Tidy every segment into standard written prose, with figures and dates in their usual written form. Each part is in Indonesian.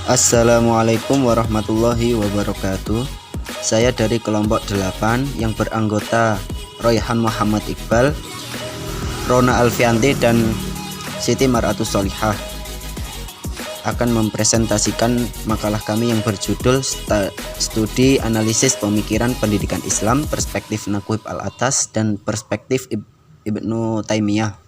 Assalamualaikum warahmatullahi wabarakatuh. Saya dari kelompok 8 yang beranggota Royhan Muhammad Iqbal, Rona Alfianti, dan Siti Maratus Solihah akan mempresentasikan makalah kami yang berjudul Studi Analisis Pemikiran Pendidikan Islam, Perspektif Naqib Al-Atas dan Perspektif Ibnu Taimiyah.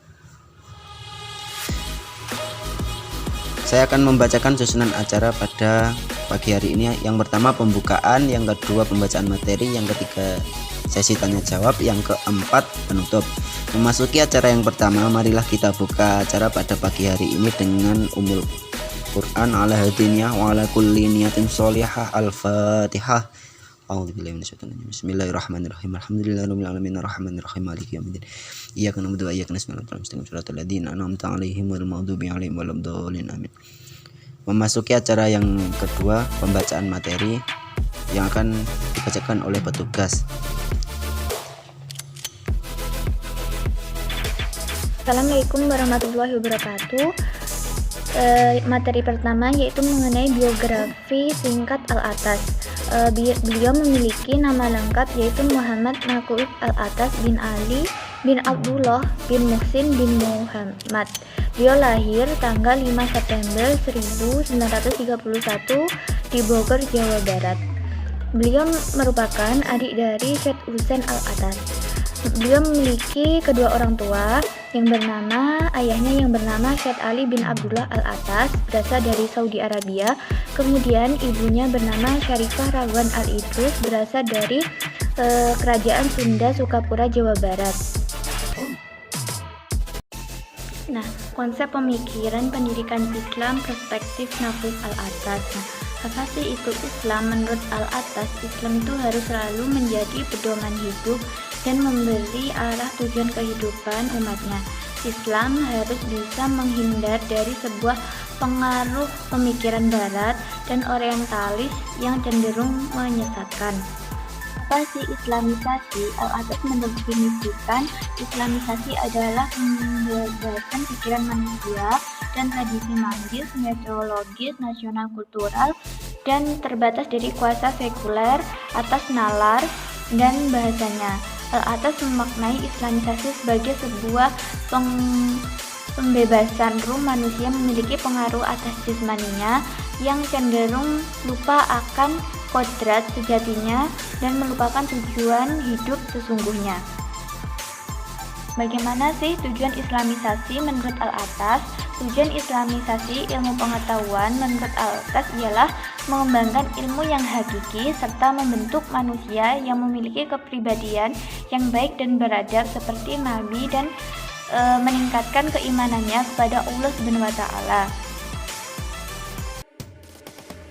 Saya akan membacakan susunan acara pada pagi hari ini. Yang pertama pembukaan, yang kedua pembacaan materi, yang ketiga sesi tanya jawab, yang keempat penutup. Memasuki acara yang pertama, marilah kita buka acara pada pagi hari ini dengan Ummul Quran ala hadiniyah wa ala kulli niyatin sholihah. Al-Fatihah. A'udzubillahi minasyaitonir rajim. Bismillahirrahmanirrahim. Alhamdulillahirabbil alamin arrahmanirrahim maliki yaumiddin. Iyyaka na'budu wa iyyaka nasta'in ihdinas siratal ladzina an'amta 'alaihim ghairil maghdubi alaihim waladdallin. Amin. Memasuki acara yang kedua, pembacaan materi yang akan dibacakan oleh petugas. Assalamualaikum warahmatullahi wabarakatuh. Materi pertama yaitu mengenai biografi singkat Al-Atas. Beliau memiliki nama lengkap yaitu Muhammad Naqib Al-Atas bin Ali bin Abdullah bin Muhsin bin Muhammad. Beliau lahir tanggal 5 September 1931 di Bogor, Jawa Barat. Beliau merupakan adik dari Syed Husain Al-Atas. Beliau memiliki kedua orang tua ayahnya yang bernama Syed Ali bin Abdullah Al-Atas, berasal dari Saudi Arabia. Kemudian ibunya bernama Syarifah Rawan Al-Idrus, berasal dari Kerajaan Sunda Sukapura, Jawa Barat. Nah, konsep pemikiran pendidikan Islam perspektif Naqib Al-Atas. Apa sih itu Islam? Menurut Al-Atas, Islam itu harus selalu menjadi pedoman hidup dan memberi arah tujuan kehidupan umatnya. Islam harus bisa menghindar dari sebuah pengaruh pemikiran barat dan orientalis yang cenderung menyesatkan. Apa sih Islamisasi? Al-Atas mendefinisikan Islamisasi adalah pembebasan pikiran manusia dan tradisi magis, metodologis, nasional, kultural, dan terbatas dari kuasa sekuler atas nalar dan bahasanya. Al-Atas memaknai Islamisasi sebagai sebuah pembebasan ruh manusia memiliki pengaruh atas jasmaninya yang cenderung lupa akan kodrat sejatinya dan melupakan tujuan hidup sesungguhnya. Bagaimana sih tujuan Islamisasi menurut Al-Atas? Tujuan Islamisasi ilmu pengetahuan menurut Al-Atas ialah mengembangkan ilmu yang hakiki serta membentuk manusia yang memiliki kepribadian yang baik dan beradab seperti Nabi dan meningkatkan keimanannya kepada Allah SWT.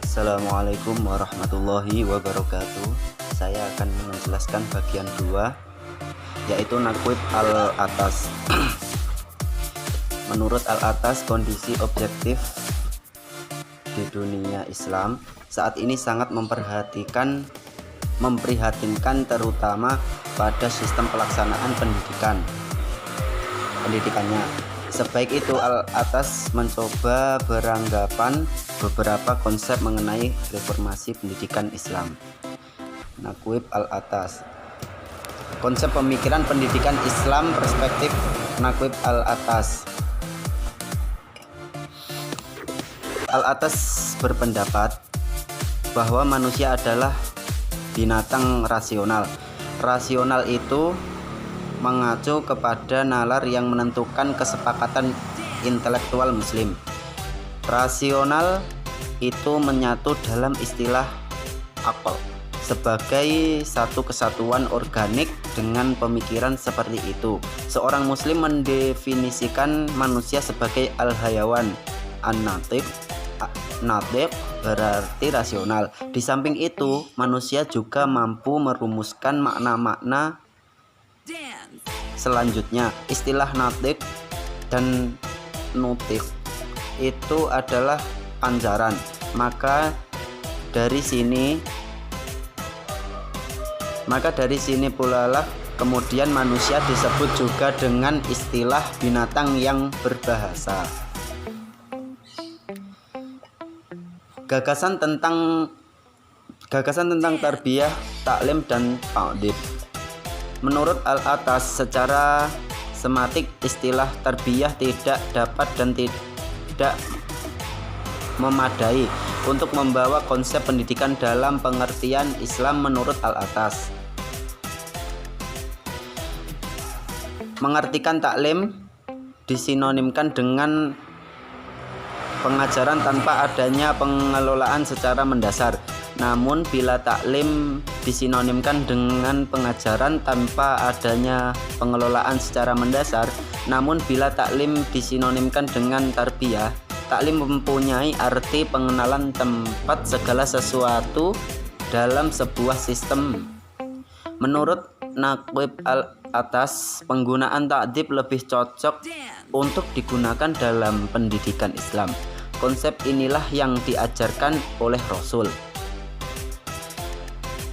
Assalamualaikum warahmatullahi wabarakatuh. Saya akan menjelaskan bagian 2, yaitu Naqib Al-Atas. Menurut Al-Atas, kondisi objektif di dunia Islam saat ini sangat memprihatinkan, terutama pada sistem pelaksanaan pendidikannya. Sebaik itu, Al-Atas mencoba beranggapan beberapa konsep mengenai reformasi pendidikan Islam. Naqib Al-Atas. Konsep pemikiran pendidikan Islam perspektif Naqib Al-Atas. Al-Atas berpendapat bahwa manusia adalah binatang rasional. Rasional itu mengacu kepada nalar yang menentukan kesepakatan intelektual muslim. Rasional itu menyatu dalam istilah akal sebagai satu kesatuan organik dengan pemikiran seperti itu. Seorang muslim mendefinisikan manusia sebagai al-hayawan an-natiq. Natiq berarti rasional. Di samping itu, manusia juga mampu merumuskan makna-makna selanjutnya. Istilah natiq dan nutik itu adalah panjaran. Maka dari sini pula lah kemudian manusia disebut juga dengan istilah binatang yang berbahasa. Gagasan tentang tarbiyah, taklim dan ta'dib. Menurut Al-Atas, secara sematik istilah tarbiyah tidak dapat dan tidak memadai untuk membawa konsep pendidikan dalam pengertian Islam menurut Al-Atas. Mengartikan taklim disinonimkan dengan pengajaran tanpa adanya pengelolaan secara mendasar. Namun bila taklim disinonimkan dengan pengajaran tanpa adanya pengelolaan secara mendasar, namun bila taklim disinonimkan dengan tarbiyah, taklim mempunyai arti pengenalan tempat segala sesuatu dalam sebuah sistem. Menurut Naqib Al-Atas, penggunaan ta'dib lebih cocok untuk digunakan dalam pendidikan Islam. Konsep inilah yang diajarkan oleh Rasul.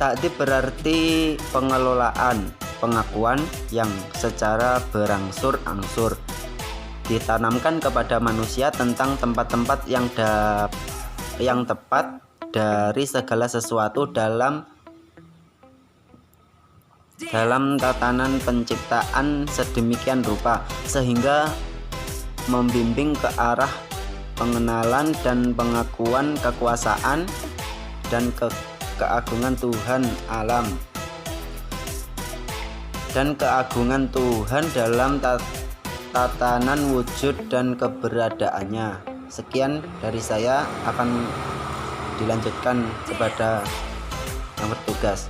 Ta'dib berarti pengelolaan, pengakuan yang secara berangsur-angsur ditanamkan kepada manusia tentang tempat-tempat yang tepat dari segala sesuatu dalam tatanan penciptaan sedemikian rupa sehingga membimbing ke arah pengenalan dan pengakuan kekuasaan dan keagungan Tuhan alam dan keagungan Tuhan dalam tatanan wujud dan keberadaannya. Sekian dari saya, akan dilanjutkan kepada yang bertugas.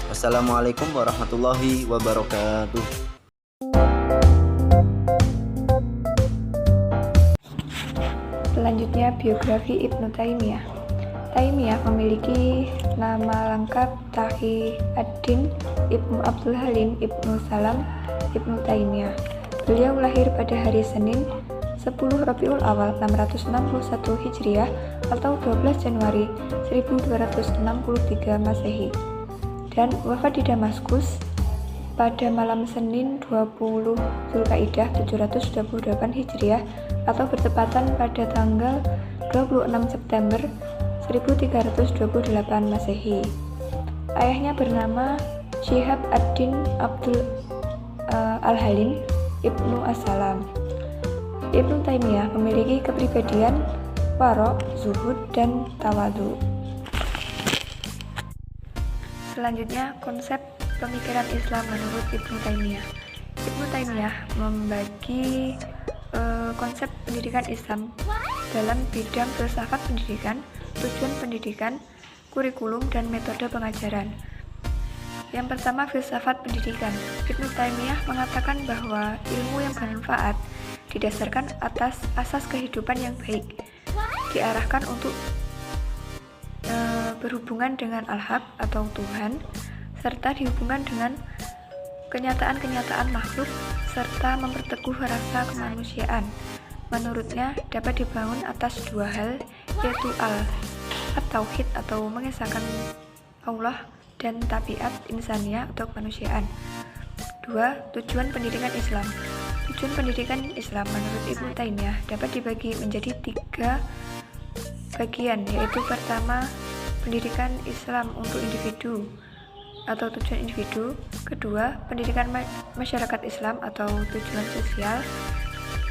Wassalamualaikum warahmatullahi wabarakatuh. Selanjutnya, biografi Ibnu Taimiyah. Taimiyah memiliki nama lengkap Taqi ad-Din Ibnu Abdul Halim Ibnu Salam Ibnu Taimiyah. Beliau lahir pada hari Senin 10 Rabiul Awal 661 Hijriah atau 12 Januari 1263 Masehi dan wafat di Damaskus pada malam Senin 20 Zulkaidah 728 Hijriah atau bertepatan pada tanggal 26 September 1328 Masehi. Ayahnya bernama Syihab ad-Din Abdul Al-Halim Ibnu As-Salam. Ibnu Taimiyah memiliki kepribadian warok, zuhud, dan tawadu. Selanjutnya, konsep pemikiran Islam menurut Ibnu Taimiyah. Ibnu Taimiyah membagi konsep pendidikan Islam dalam bidang filsafat pendidikan, tujuan pendidikan, kurikulum, dan metode pengajaran. Yang pertama, filsafat pendidikan. Ibnu Taimiyah mengatakan bahwa ilmu yang bermanfaat didasarkan atas asas kehidupan yang baik, diarahkan untuk berhubungan dengan Al-Haq atau Tuhan, serta dihubungkan dengan kenyataan-kenyataan makhluk, serta memperteguh rasa kemanusiaan. Menurutnya, dapat dibangun atas dua hal, yaitu at-tauhid atau mengesahkan Allah dan tabiat insaniyah atau kemanusiaan. 2. Tujuan pendidikan Islam. Tujuan pendidikan Islam menurut Ibnu Taimiyah dapat dibagi menjadi 3 bagian, yaitu pertama, pendidikan Islam untuk individu atau tujuan individu. Kedua, pendidikan masyarakat Islam atau tujuan sosial.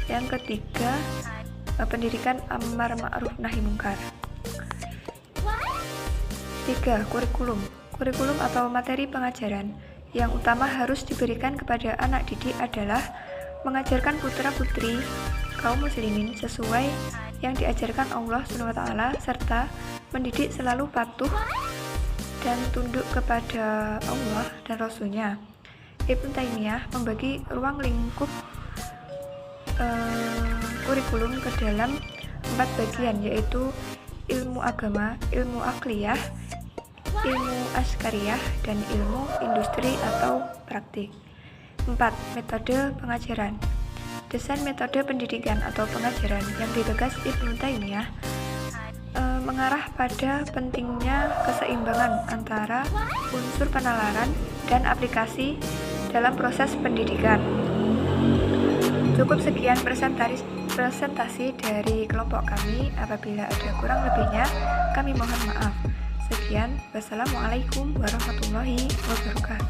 Yang ketiga, pendidikan amar ma'ruf nahi mungkar. 3. Kurikulum. Kurikulum atau materi pengajaran yang utama harus diberikan kepada anak didik adalah mengajarkan putra-putri kaum muslimin sesuai yang diajarkan Allah SWT, serta mendidik selalu patuh dan tunduk kepada Allah dan Rasul-Nya. Ibnu Taimiyah membagi ruang lingkup kurikulum ke dalam 4 bagian, yaitu ilmu agama, ilmu akliyah, ilmu askariyah, dan ilmu industri atau praktik. 4. Metode pengajaran. Desain metode pendidikan atau pengajaran yang digagas Ibnu Taimiyah mengarah pada pentingnya keseimbangan antara unsur penalaran dan aplikasi dalam proses pendidikan. Cukup sekian presentasi dari kelompok kami. Apabila ada kurang lebihnya, kami mohon maaf. Sekian, wassalamualaikum warahmatullahi wabarakatuh.